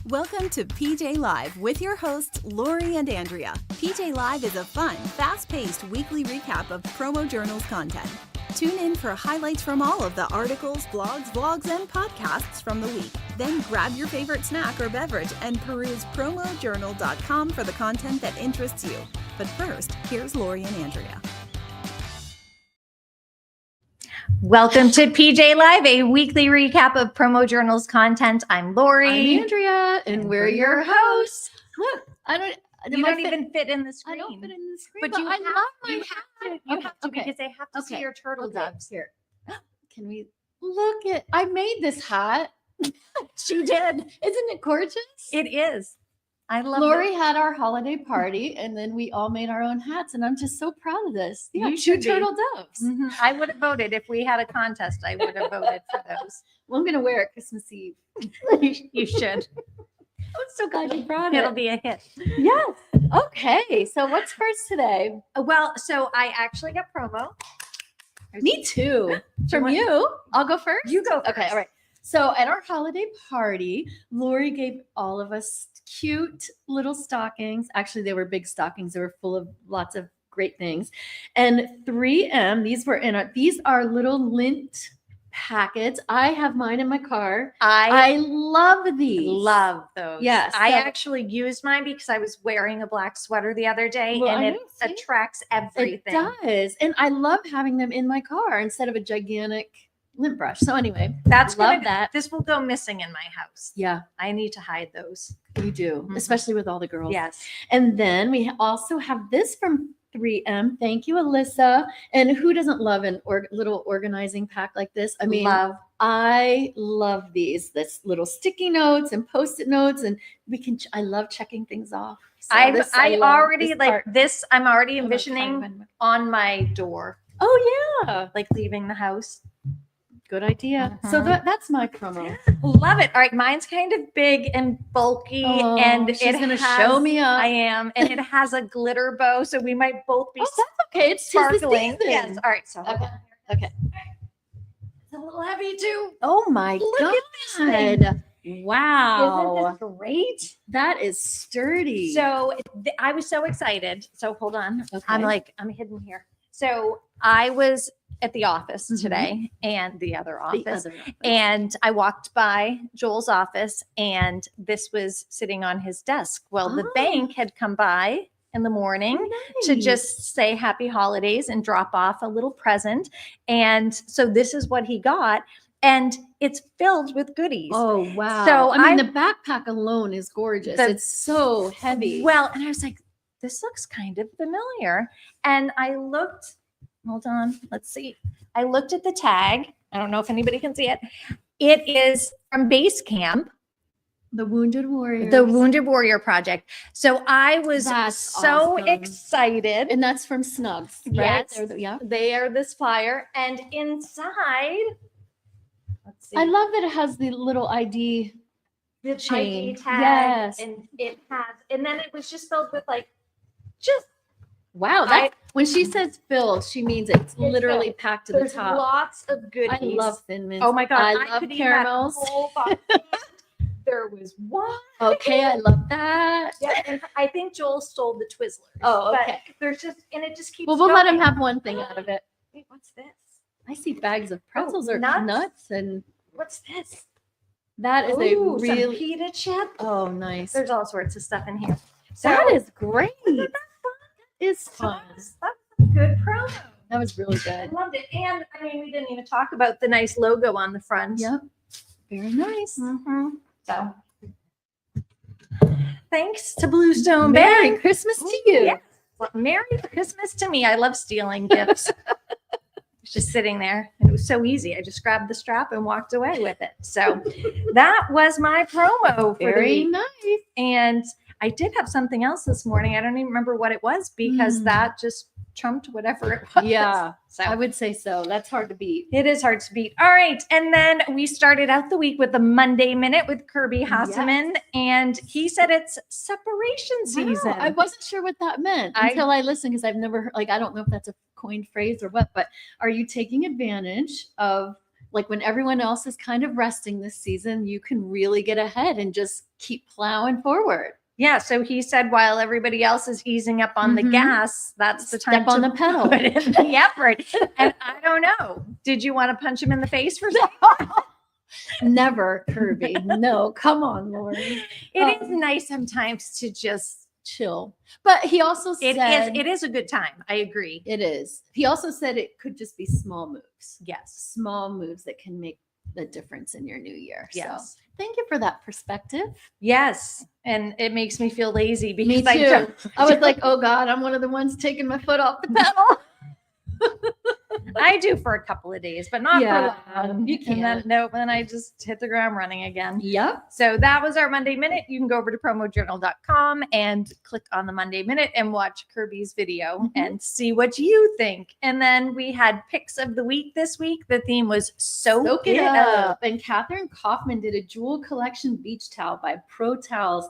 Welcome to PJ Live with your hosts, Laurie and Andrea. PJ Live is a fun, fast-paced weekly recap of PromoJournal's content. Tune in for highlights from all of the articles, blogs, vlogs, and podcasts from the week. Then grab your favorite snack or beverage and peruse PromoJournal.com for the content that interests you. But first, here's Laurie and Andrea. Welcome to PJ Live, a weekly recap of PromoJournal's content. I'm Laurie. I'm Andrea, and we're your hosts. Look, You don't even fit in the screen. I don't fit in the screen, but you I have, love my you hat. have to because they have to see your turtle doves. Here. Can we look at? I made this hat. She did. Isn't it gorgeous? It is. I love Laurie had our holiday party, and then we all made our own hats, and I'm just so proud of this. Yeah, You two should be. turtle doves. Mm-hmm. I would have voted if we had a contest. I would have voted for those. Well, I'm gonna wear it Christmas Eve. You should. I'm so glad you brought it. It'll be a hit. Yes. Okay. So what's first today? Well, so I actually got promo. Me too. From want- you. I'll go first. You go Okay. first. All right. So at our holiday party, Laurie gave all of us cute little stockings. Actually, they were big stockings. They were full of lots of great things. And 3M, these are little lint packets. I have mine in my car. I love these. Love those. Yes. I So- actually used mine because I was wearing a black sweater the other day Well, and I it know, see? attracts everything. It does. And I love having them in my car instead of a gigantic lint brush. So anyway, That's love gonna, that. This will go missing in my house. Yeah, I need to hide those. you do, Mhm. especially with all the girls. Yes. And then we also have this from 3M. Thank you, Alyssa. And who doesn't love an little organizing pack like this? I mean, Love. I love these. This little sticky notes and Post-it notes, and I love checking things off. So I love already this like part. this. I'm already I'm envisioning on my door, Oh yeah, like leaving the house. good idea. So Mhm. that's my promo. Love it. All right, mine's kind of big and bulky, Oh, and she's gonna has, show me up. I am, and it has a glitter bow, so we might both be Oh, that's okay. It's 'tis the sparkling. season. Yes. All right. So hold Okay. on. Okay. It's a little heavy too. Oh my Look god. at this thing. Wow. Isn't this great? That is sturdy. So I was so excited. So hold on. Okay. I'm hidden here. So I was at the office Mhm. today and the other The office. other office. And I walked by Joel's office and this was sitting on his desk. Well, the Oh. bank had come by in the morning Oh, to nice. just say happy holidays and drop off a little present. And so this is what he got. And it's filled with goodies. Oh wow. So I mean I- the backpack alone is gorgeous. The- It's so heavy. Well, and I was like, this looks kind of familiar. And I looked, hold on, let's see. I looked at the tag. I don't know if anybody can see it. It is from Base Camp, the Wounded Warrior. the Wounded Warrior Project. So I was That's so awesome. excited. And that's from Snugs, right? Yes. Yeah. They are this flyer. And inside, let's see. I love that it has the little ID. the chain. ID tag. Yes. And it has, and then it was just filled with like, just Wow. When she says filled, she means it's literally packed to the there's top. lots of goodies. I love Thin Mints. Oh my god! I I love could eat that caramels. whole box. There was one. Okay, I love that. Yeah, and I think Joel stole the Twizzlers. Oh, but okay. there's just, and it just keeps. Well, we'll let him going. have one thing out of it. Wait, what's this? I see bags of pretzels or nuts? nuts, and What's this? that is Ooh, a some really pita chip. oh nice. There's all sorts of stuff in here. So That is great. isn't that fun? It's So fun. that's a good promo. That was really I good. loved it, and I mean, we didn't even talk about the nice logo on the front. Yep. Very nice. Mhm. So, thanks to Bluestone Merry Bank. Christmas to you. Yes. Well, Merry Christmas to me. I love stealing gifts. It's just sitting there. And it was so easy. I just grabbed the strap and walked away with it. So that was my promo for the Very week. nice. And I did have something else this morning. I don't even remember what it was because Mm. that just trumped whatever it was. Yeah, So I would say so. That's hard to beat. it is hard to beat. All right. And then we started out the week with the Monday Minute with Kirby Hasseman. And he said it's separation season. Wow, I wasn't sure what that meant until I listened because I've never heard, I don't know if that's a coined phrase or what, but are you taking advantage of like when everyone else is kind of resting this season, you can really get ahead and just keep plowing forward. Yeah. So he said, while everybody else is easing up on the Mhm. gas, that's the time Step on to the pedal. put in the effort. And I don't know. Did you want to punch him in the face for something? Never, Kirby. No, come on, Laurie. It is nice sometimes to just Chill. But he also said it is a good time. I agree. it is. He also said it could just be small moves. Yes. Small moves that can make the difference in your new year. Yes. So thank you for that perspective. Yes. And it makes me feel lazy because Me too. I was like, oh God, I'm one of the ones taking my foot off the pedal. I do for a couple of days, but not Yeah, for long. you And then, can't. then I just hit the ground running again. Yep. So that was our Monday Minute. You can go over to PromoJournal.com and click on the Monday Minute and watch Kirby's video and see what you think. And then we had picks of the week this week. The theme was Soak It Up. And Catherine Kaufman did a jewel collection beach towel by Pro Towels.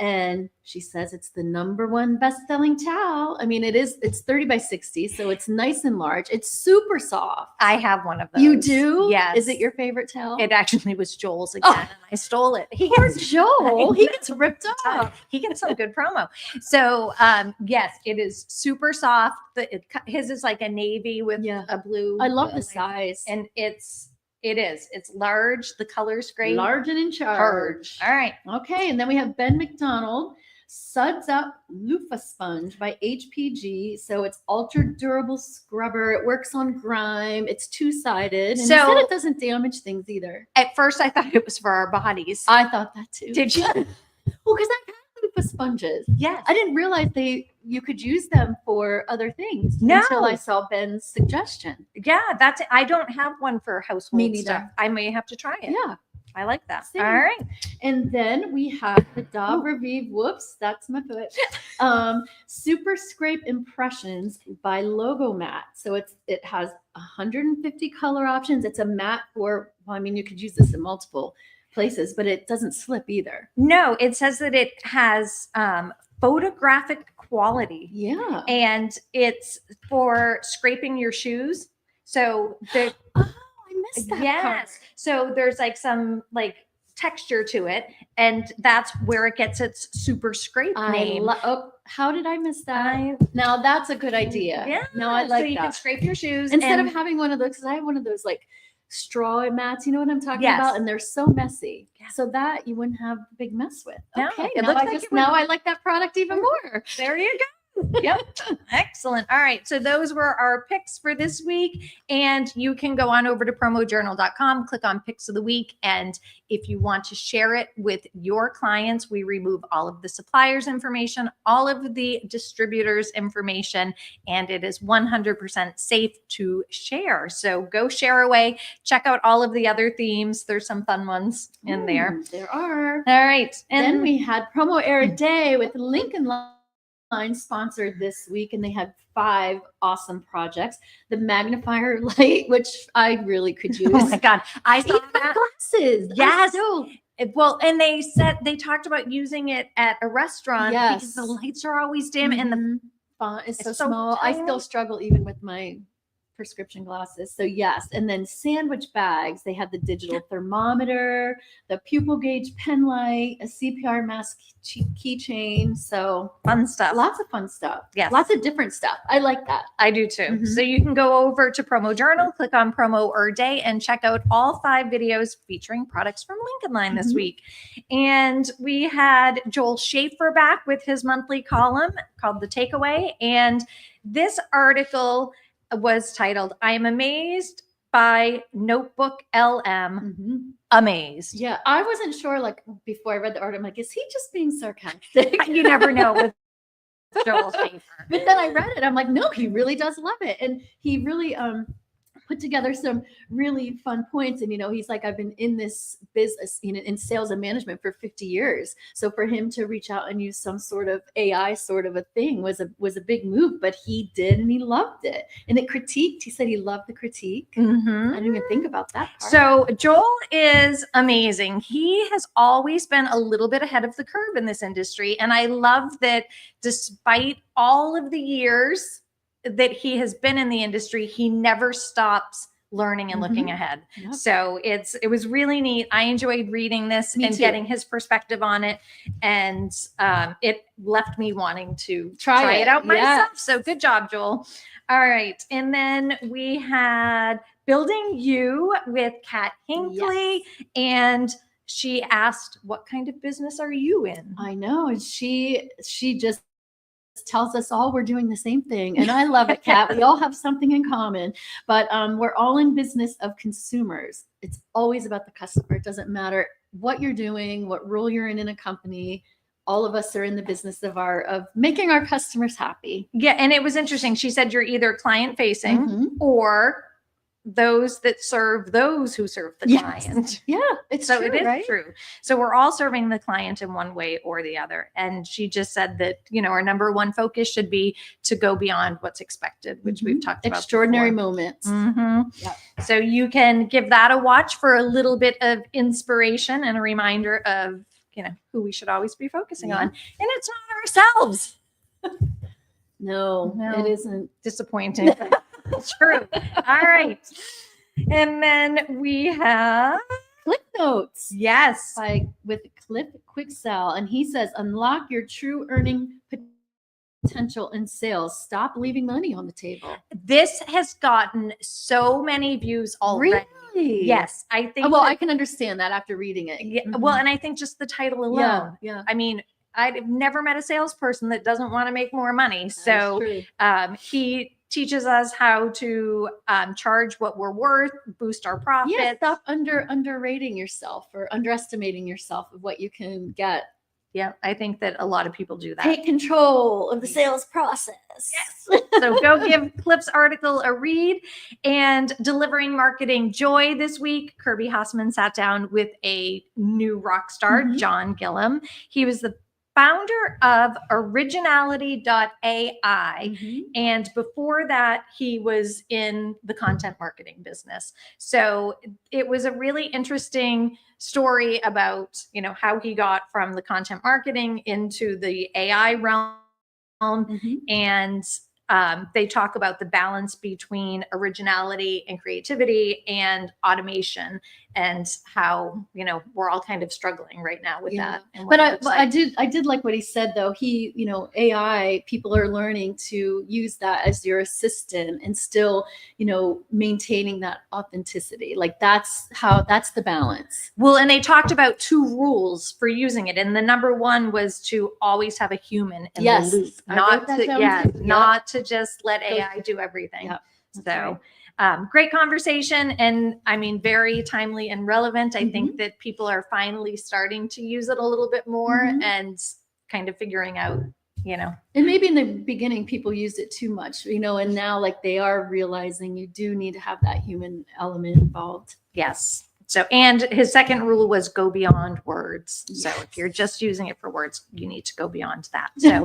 And she says it's the #1 best-selling towel. I mean, it's 30 by 60, so it's nice and large. It's super soft. I have one of those. You do? Yes. Is it your favorite towel? It actually was Joel's again, and I stole it. Poor Joel. He gets ripped off. He gets some good promo. So yes, it is super soft. His is like a navy with Yeah. a blue. I love the size. And it's large. The color's great. Large and in charge. All right. Okay, and then we have Ben McDonald, Suds Up Loofah Sponge by HPG. So it's ultra durable scrubber. It works on grime. It's two-sided. And he said it doesn't damage things either. At first, I thought it was for our bodies. I thought that too. Did you? Well, because I've had loofah sponges. Yes. I didn't realize you could use them for other things No. until I saw Ben's suggestion. Yeah, that's it. I don't have one for household Me neither. stuff. I may have to try it. Yeah. I like that. Same. All right. And then we have the Dove Revive, whoops, that's my foot. Super Scrape Impressions by Logo Matte. So it has 150 color options. It's a matte you could use this in multiple places, but it doesn't slip either. No, it says that it has photographic quality. Yeah. And it's for scraping your shoes. So there, I missed that yes. part. So there's like some like texture to it, and that's where it gets its super scrape name. How did I miss that? Now that's a good idea. Yeah. No, I like so you that. can scrape your shoes Instead and of having one of those, because I have one of those like straw mats, you know what I'm talking Yes. about? And they're so messy. Yeah. So that you wouldn't have a big mess with. No, Okay. it Now looks I like just it would. now I like that product even more. There you go. Yep. Excellent. All right. So those were our picks for this week. And you can go on over to promojournal.com, click on picks of the week. And if you want to share it with your clients, we remove all of the suppliers' information, all of the distributors' information, and it is 100% safe to share. So go share away. Check out all of the other themes. There's some fun ones in there. There are. All right. And And then we had Promo Air Day with Lincoln Line sponsored this week, and they had 5 awesome projects. The magnifier light, which I really could use. oh my God, I saw Even my that. glasses. Yes. So, Well, and they talked about using it at a restaurant because Yes. the lights are always dim and the font is so It's so small. I tiny. still struggle even with my prescription glasses. So yes, and then sandwich bags. They had the digital thermometer, the pupil gauge pen light, a CPR mask keychain. So fun stuff. lots of fun stuff. Yes. Lots of different stuff. I like that. I do too. Mhm. So you can go over to Promo Journal, click on Promo or Day, and check out all 5 videos featuring products from Lincoln Line this Mhm. week. And we had Joel Schaefer back with his monthly column called The Takeaway. And this article was titled, I am amazed by Notebook LM. Amazed. Yeah, I wasn't sure. Like before I read the article, I'm like, is he just being sarcastic? You never know with Joel Schaefer. But then I read it. I'm like, no, he really does love it, and he really put together some really fun points. And he's like, I've been in this business, in sales and management for 50 years. So for him to reach out and use some sort of AI sort of a thing was a big move. But he did, and he loved it. And it critiqued. He said he loved the critique. I didn't even think about that part. So Joel is amazing. He has always been a little bit ahead of the curve in this industry. And I love that despite all of the years that he has been in the industry, he never stops learning and looking ahead. Yep. So it was really neat. I enjoyed reading this Me and too. getting his perspective on it. And it left me wanting to Try try it it. out myself. Yes. So good job, Joel. All right. And then we had Building You with Kat Hinckley. And she asked, what kind of business are you in? I know. And she just tells us all we're doing the same thing. And I love it, Kat. We all have something in common, but we're all in business of consumers. It's always about the customer. It doesn't matter what you're doing, what role you're in a company. All of us are in the business of making our customers happy. Yeah. And it was interesting. She said you're either client facing Mhm. or those that serve those who serve the Yes. client. Yeah, it's So true, it is right? true. So we're all serving the client in one way or the other. And she just said that, our number one focus should be to go beyond what's expected, which we've talked about. Extraordinary before. moments. Yep. So you can give that a watch for a little bit of inspiration and a reminder of, who we should always be focusing on. And it's not ourselves. No, it isn't. Disappointing. It's true. All right. And then we have Click Notes. Yes. With Cliff Quicksell. And he says, unlock your true earning potential in sales. Stop leaving money on the table. This has gotten so many views already. Really? Yes. I think. Well, I can understand that after reading it. Yeah, well, and I think just the title alone. Yeah. I mean, I've never met a salesperson that doesn't want to make more money. So he teaches us how to charge what we're worth, boost our profits. Yeah, stop underrating yourself or underestimating yourself of what you can get. Yeah, I think that a lot of people do that. Take control of the sales process. Yes. So go give Cliff's article a read. And delivering marketing joy this week, Kirby Hassman sat down with a new rock star, John Gillum. He was the founder of originality.ai. And before that, he was in the content marketing business. So it was a really interesting story about, how he got from the content marketing into the AI realm. And they talk about the balance between originality and creativity and automation, and how we're all kind of struggling right now with that. And but I did like what he said though. He AI, people are learning to use that as your assistant and still maintaining that authenticity. Like that's the balance. Well, and they talked about 2 rules for using it, and the number 1 was to always have a human in the loop, not to just let AI do everything. So great conversation. And I mean, very timely and relevant. I think that people are finally starting to use it a little bit more and kind of figuring out, And maybe in the beginning, people used it too much, and now like they are realizing you do need to have that human element involved. Yes. So, and his second rule was go beyond words. So if you're just using it for words, you need to go beyond that. So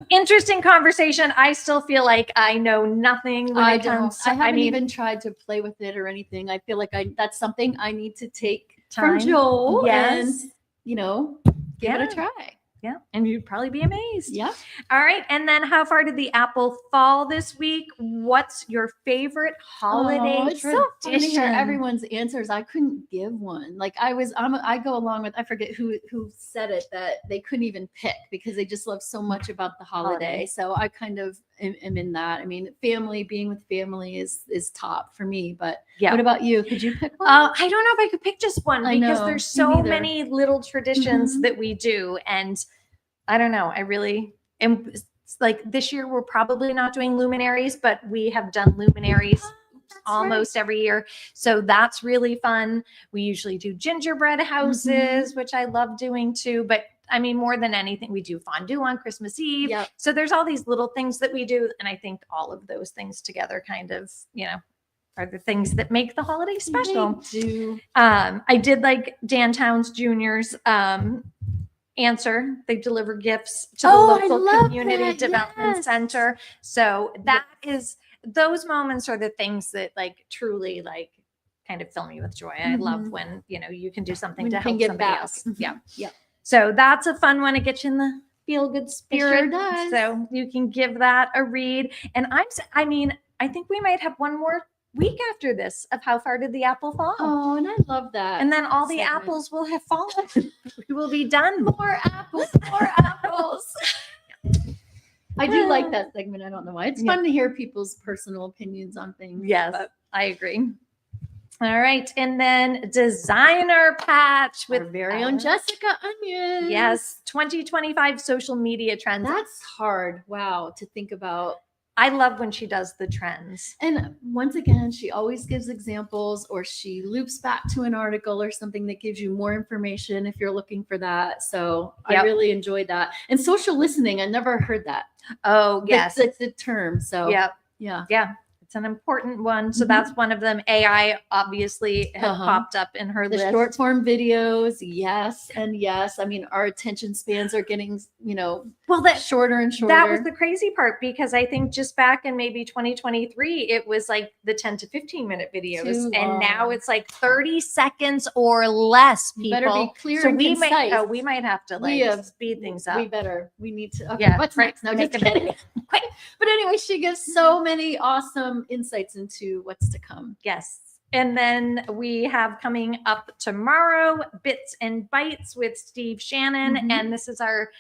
interesting conversation. I still feel like I know nothing when it comes to, I haven't even tried to play with it or anything. I feel like that's something I need to take from time. Joel and, give it a try. Yeah. And you'd probably be amazed. Yeah. All right. And then how far did the apple fall this week? What's your favorite holiday It's so funny to hear tradition? everyone's answers. I couldn't give one. Like I go along with, I forget who said it, that they couldn't even pick because they just love so much about the holiday. So I kind of am in that. I mean, being with family is top for me, but what about you? Could you pick one? I don't know if I could pick just one because there's so neither. many little traditions that we do. And I don't know. I really am like this year, we're probably not doing luminaries, but we have done luminaries almost every year. So that's really fun. We usually do gingerbread houses, which I love doing too. But I mean, more than anything, we do fondue on Christmas Eve. So there's all these little things that we do. And I think all of those things together kind of, are the things that make the holiday special. They do. I did like Dan Towns Jr.'s answer. They deliver gifts to the local community development center. So that is, those moments are the things that like truly like kind of fill me with joy. I love when, you can do something to help somebody else. Yeah. So that's a fun one to get you in the feel good spirit. It sure does. So you can give that a read. And I think we might have one more week after this of how far did the apple fall. Oh, and I love that. And then all the segment. apples will have fallen. We will be done. More apples, more apples. I do like that segment. I don't know why. It's fun to hear people's personal opinions on things. Yes, but I agree. All right. And then designer patch with our very own Jessica Onion. Yes. 2025 social media trends. That's hard. Wow. To think about. I love when she does the trends. And once again, she always gives examples, or she loops back to an article or something that gives you more information if you're looking for that. So I really enjoyed that. And social listening, I never heard that. Oh, yes. It's the term. So yeah. It's an important one. So that's one of them. AI obviously has popped up in her list. The short form videos, yes and yes. I mean, our attention spans are getting, shorter and shorter. That was the crazy part, because I think just back in maybe 2023, it was like the 10 to 15 minute videos, and now it's like 30 seconds or less. People, you better be clear so and concise. we might have to speed things up. We need to. Okay, what's next? No, just kidding. But anyway, she gives so many awesome insights into what's to come. Yes. And then we have coming up tomorrow, Bits and Bytes with Steve Shannon. And this is our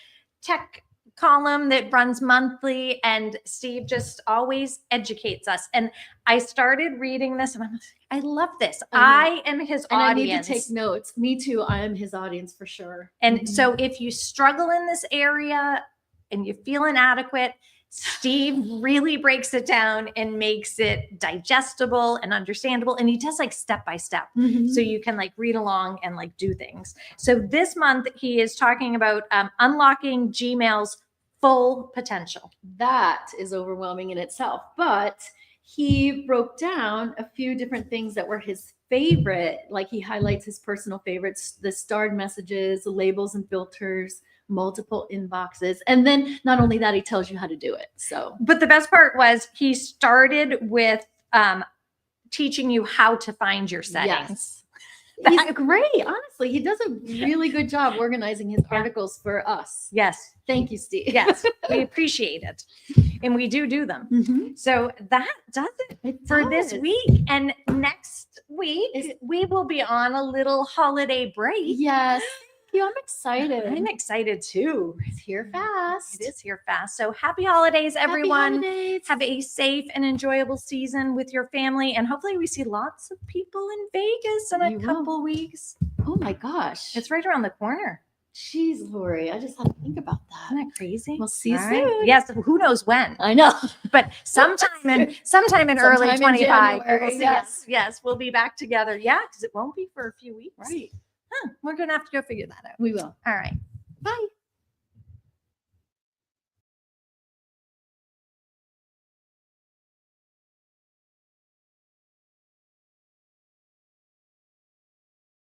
tech column that runs monthly. And Steve just always educates us. And I started reading this and I love this. I am his audience. I need to take notes. Me too. I am his audience for sure. And so if you struggle in this area and you feel inadequate, Steve really breaks it down and makes it digestible and understandable. And he does like step by step. So you can like read along and like do things. So this month he is talking about unlocking Gmail's full potential. That is overwhelming in itself. But he broke down a few different things that were his favorite. Like he highlights his personal favorites, the starred messages, labels and filters, multiple inboxes. And then not only that, he tells you how to do it. So, but the best part was he started with teaching you how to find your settings. Yes. He's great. Honestly, he does a really good job organizing his articles for us. Yes. Thank you, Steve. Yes. We appreciate it. And we do them. So that does it for this week. And next week, we will be on a little holiday break. Yes. I'm excited. I'm excited too. It's here fast. It is here fast. So happy holidays, everyone. Happy holidays. Have a safe and enjoyable season with your family. And hopefully we see lots of people in Vegas in a couple weeks. Oh my gosh. It's right around the corner. Jeez, Laurie, I just had to think about that. Isn't that crazy? We'll see you soon. Yes, who knows when? I know. But sometime in early 25. Yes, we'll be back together. Yeah, because it won't be for a few weeks. Right. We're going to have to go figure that out. We will. All right. Bye.